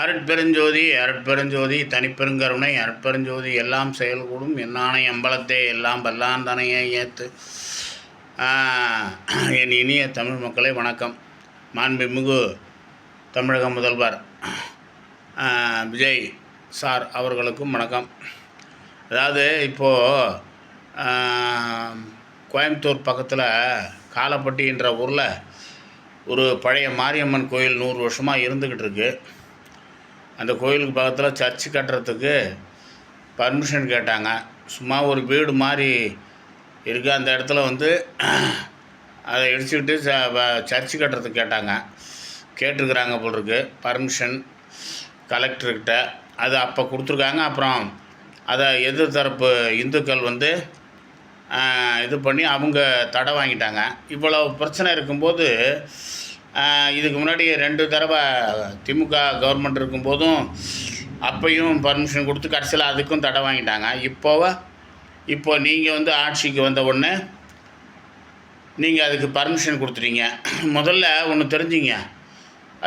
அருட்பெருஞ்சோதி அருட்பெருஞ்சோதி தனிப்பெருங்கருணை அருட்பெருஞ்சோதி எல்லாம் செயல்கூடும் என்னானை அம்பலத்தை எல்லாம் வல்லான் தனையை ஏற்று. என் இனிய தமிழ் மக்களை வணக்கம். மாண்புமிகு தமிழக முதல்வர் விஜய் சார் அவர்களுக்கும் வணக்கம். அதாவது இப்போது கோயம்புத்தூர் பக்கத்தில் காலப்பட்டின்ற ஊரில் ஒரு பழைய மாரியம்மன் கோயில் 100 வருஷமாக இருந்துக்கிட்டு இருக்குது. அந்த கோயிலுக்கு பக்கத்தில் சர்ச்சு கட்டுறதுக்கு பர்மிஷன் கேட்டாங்க. சும்மா ஒரு வீடு மாதிரி இருக்குது. அந்த இடத்துல அதை இடிச்சுக்கிட்டு சர்ச்சு கட்டுறதுக்கு கேட்டிருக்கிறாங்க போல் இருக்கு பர்மிஷன் கலெக்டர்கிட்ட. அது அப்போ கொடுத்துருக்காங்க. அப்புறம் அதை எதிர்த்தரப்பு இந்துக்கள் இது பண்ணி அவங்க தடை வாங்கிட்டாங்க. இவ்வளோ பிரச்சனை இருக்கும்போது இதுக்கு முன்னாடி 2 தடவை திமுக கவர்மெண்ட் இருக்கும்போதும் அப்பையும் பர்மிஷன் கொடுத்து கடைசியில் அதுக்கும் தடை வாங்கிட்டாங்க. இப்போ நீங்கள் ஆட்சிக்கு வந்த உடனே நீங்கள் அதுக்கு பர்மிஷன் கொடுத்துட்டீங்க. முதல்ல ஒன்று தெரிஞ்சிங்க.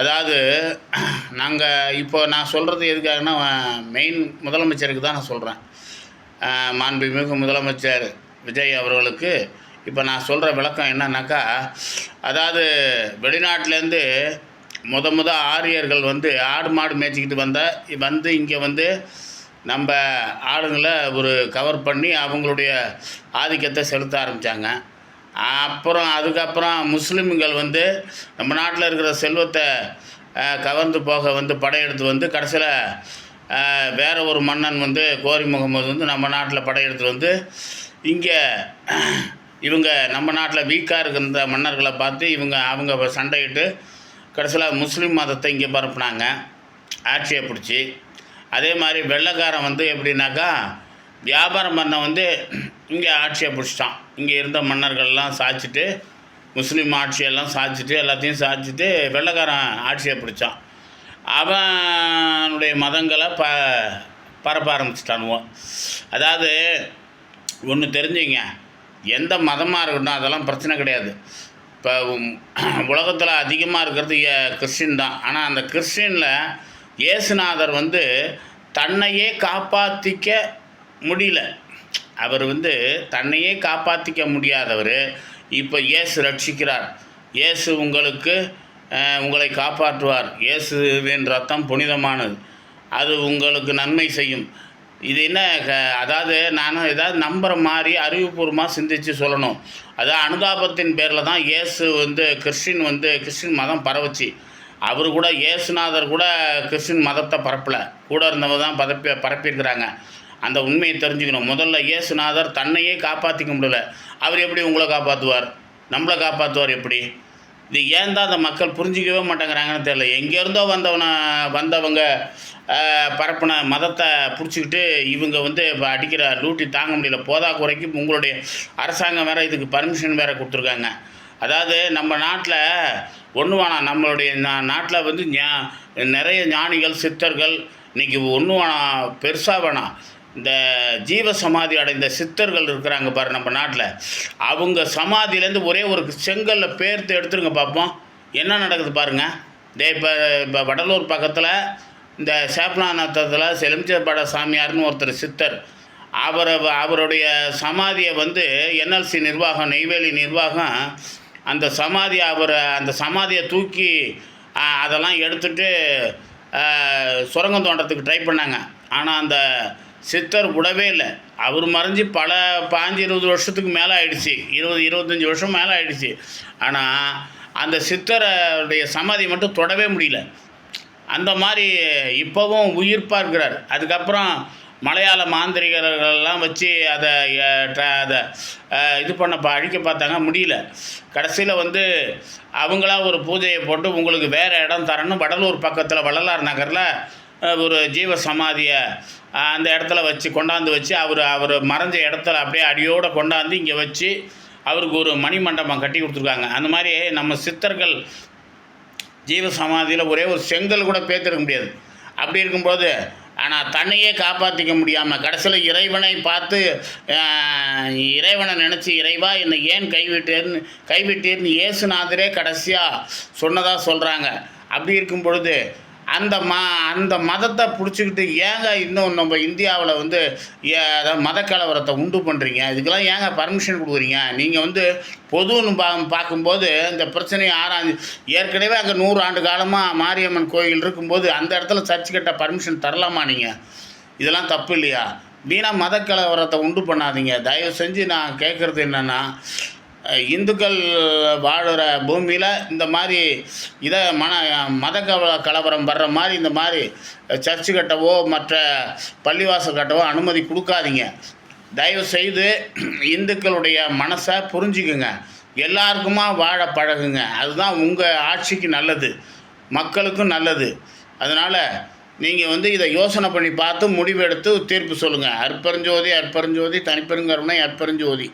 அதாவது நான் சொல்கிறது எதுக்காகனா மெயின் முதலமைச்சருக்கு தான் நான் சொல்கிறேன். மாண்புமிகு முதலமைச்சர் விஜய் அவர்களுக்கு இப்போ நான் சொல்கிற விளக்கம் என்னன்னாக்கா, அதாவது வெளிநாட்டிலேருந்து முத ஆரியர்கள் ஆடு மாடு மேய்ச்சிக்கிட்டு இங்கே நம்ம ஆளுங்களை ஒரு கவர் பண்ணி அவங்களுடைய ஆதிக்கத்தை செலுத்த ஆரம்பித்தாங்க. அதுக்கப்புறம் முஸ்லீம்கள் நம்ம நாட்டில் இருக்கிற செல்வத்தை கவர்ந்து போக படையெடுத்து கடைசியில் வேறு ஒரு மன்னன் கோரி முகமது நம்ம நாட்டில் படையெடுத்து இங்கே இவங்க நம்ம நாட்டில் வீக்காக இருக்கிற மன்னர்களை பார்த்து அவங்க சண்டையிட்டு கடைசியில் முஸ்லீம் மதத்தை இங்கே பரப்புனாங்க, ஆட்சியை பிடிச்சி. அதே மாதிரி வெள்ளைக்காரன் எப்படின்னாக்கா வியாபாரம் பண்ண இங்கே ஆட்சியை பிடிச்சிட்டான். இங்கே இருந்த மன்னர்கள்லாம் சாய்ச்சிட்டு முஸ்லீம் ஆட்சியெல்லாம் சாய்ச்சிட்டு எல்லாத்தையும் சாய்ச்சிட்டு வெள்ளைக்காரன் ஆட்சியை பிடிச்சான். அவனுடைய மதங்களை பரப்ப ஆரம்பிச்சிட்டானுவோம். அதாவது ஒன்று தெரிஞ்சுங்க, எந்த மதமாக இருக்கட்டும் அதெல்லாம் பிரச்சனை கிடையாது. இப்போ உலகத்தில் அதிகமாக இருக்கிறது கிறிஸ்டின் தான். ஆனால் அந்த கிறிஸ்டினில் இயேசுநாதர் தன்னையே காப்பாற்றிக்க முடியல. அவர் தன்னையே காப்பாற்றிக்க முடியாதவர். இப்போ இயேசு ரட்சிக்கிறார். இயேசு உங்களை காப்பாற்றுவார். இயேசுவின் ரத்தம் புனிதமானது, அது உங்களுக்கு நன்மை செய்யும். இது என்ன, அதாவது நான் ஏதாவது நம்புகிற மாதிரி அறிவுபூர்வமாக சிந்தித்து சொல்லணும். அதாவது அனுதாபத்தின் பேரில் தான் இயேசு கிறிஸ்டின் மதம் பரவச்சு. அவர் கூட இயேசுநாதர் கூட கிறிஸ்டின் மதத்தை பரப்பலை, கூட இருந்தவங்க தான் பரப்பியிருக்கிறாங்க. அந்த உண்மையை தெரிஞ்சுக்கணும். முதல்ல இயேசுநாதர் தன்னையே காப்பாற்றிக்க முடியல. அவர் எப்படி உங்களை காப்பாற்றுவார், நம்மளை காப்பாற்றுவார் எப்படி? இது ஏன் தான் அந்த மக்கள் புரிஞ்சிக்கவே மாட்டேங்கிறாங்கன்னு தெரியல. எங்கேருந்தோ வந்தவங்க பரப்பின மதத்தை பிடிச்சிக்கிட்டு இவங்க இப்போ அடிக்கிற லூட்டி தாங்க முடியல. போதா குறைக்கு உங்களுடைய அரசாங்கம் வேறு இதுக்கு பர்மிஷன் வேறு கொடுத்துருக்காங்க. அதாவது நம்ம நாட்டில் ஒன்று வேணாம், நம்மளுடைய நாட்டில் நிறைய ஞானிகள் சித்தர்கள் இன்றைக்கி ஒன்று வேணாம், பெருசாக வேணாம், இந்த ஜீவ சமாதி அடைந்த சித்தர்கள் இருக்கிறாங்க பாரு நம்ம நாட்டில். அவங்க சமாதியிலேருந்து ஒரே ஒரு செங்கல்ல பேர்த்து எடுத்துருங்க பார்ப்போம், என்ன நடக்குது பாருங்கள். இப்போ வடலூர் பக்கத்தில் இந்த சேப்பனாநத்தத்தில் செலிமிச்சப்பட சாமியார்னு ஒருத்தர் சித்தர், அவருடைய சமாதியை என்எல்சி நிர்வாகம், நெய்வேலி நிர்வாகம் அந்த சமாதியை தூக்கி அதெல்லாம் எடுத்துகிட்டு சுரங்கம் தோண்டத்துக்கு ட்ரை பண்ணாங்க. ஆனால் அந்த சித்தர் விடவே இல்லை. அவர் மறைஞ்சி பல 15-20 வருஷத்துக்கு மேலே ஆயிடுச்சு, 20-25 வருஷம் மேலே ஆயிடுச்சு. ஆனால் அந்த சித்தருடைய சமாதி மட்டும் தொடவே முடியல. அந்த மாதிரி இப்போவும் உயிர்ப்பாக இருக்கிறார். அதுக்கப்புறம் மலையாள மாந்திரிகர்கள்லாம் வச்சு அதை இது பண்ண அழிக்க பார்த்தாங்க, முடியல. கடைசியில் அவங்களா ஒரு பூஜையை போட்டு உங்களுக்கு வேறு இடம் தரணும், வடலூர் பக்கத்தில் வள்ளலார் நகரில் ஒரு ஜீவ சமாதியை அந்த இடத்துல கொண்டாந்து வச்சு அவர் மறைஞ்ச இடத்துல அப்படியே அடியோடு கொண்டாந்து இங்கே வச்சு அவருக்கு ஒரு மணிமண்டபம் கட்டி கொடுத்துருக்காங்க. அந்த மாதிரி நம்ம சித்தர்கள் ஜீவ சமாதியில் ஒரே ஒரு செங்கல் கூட பேர்த்திருக்க முடியாது. அப்படி இருக்கும்போது ஆனால் தன்னையே காப்பாற்றிக்க முடியாமல் கடைசியில் இறைவனை பார்த்து இறைவனை நினச்சி, இறைவா என்னை ஏன் கைவிட்டீர்னு இயேசுநாதரே கடைசியாக சொன்னதாக சொல்கிறாங்க. அப்படி இருக்கும் பொழுது அந்த மதத்தை பிடிச்சிக்கிட்டு ஏங்க இன்னும் நம்ம இந்தியாவில் வந்து அதாவது மத கலவரத்தை உண்டு பண்ணுறீங்க? இதுக்கெல்லாம் ஏங்க பர்மிஷன் கொடுக்குறீங்க? நீங்கள் வந்து பொதுன்னு பார்க்கும்போது இந்த பிரச்சனையை ஆராய்ஞ்சு ஏற்கனவே அங்கே 100 ஆண்டு காலமாக மாரியம்மன் கோயில் இருக்கும்போது அந்த இடத்துல சர்ச்சு கட்ட பர்மிஷன் தரலாமா நீங்கள்? இதெல்லாம் தப்பு இல்லையா? வீணாக மத கலவரத்தை உண்டு பண்ணாதீங்க. தயவு செஞ்சு நான் கேட்குறது என்னென்னா, இந்துக்கள் வாழுற பூமியில் இந்த மாதிரி இதை மத கலவரம் வர்ற மாதிரி இந்த மாதிரி சர்ச்சு கட்டவோ மற்ற பள்ளிவாசல் கட்டவோ அனுமதி கொடுக்காதீங்க. தயவு செய்து இந்துக்களுடைய மனசை புரிஞ்சுக்குங்க. எல்லாருக்குமா வாழ பழகுங்க. அதுதான் உங்கள் ஆட்சிக்கு நல்லது, மக்களுக்கும் நல்லது. அதனால் நீங்கள் வந்து இதை யோசனை பண்ணி பார்த்து முடிவெடுத்து தீர்ப்பு சொல்லுங்கள். அற்பெருஞ்சோதி அற்பெருஞ்சோதி தனிப்பெருங்கருணை அற்பெருஞ்சோதி.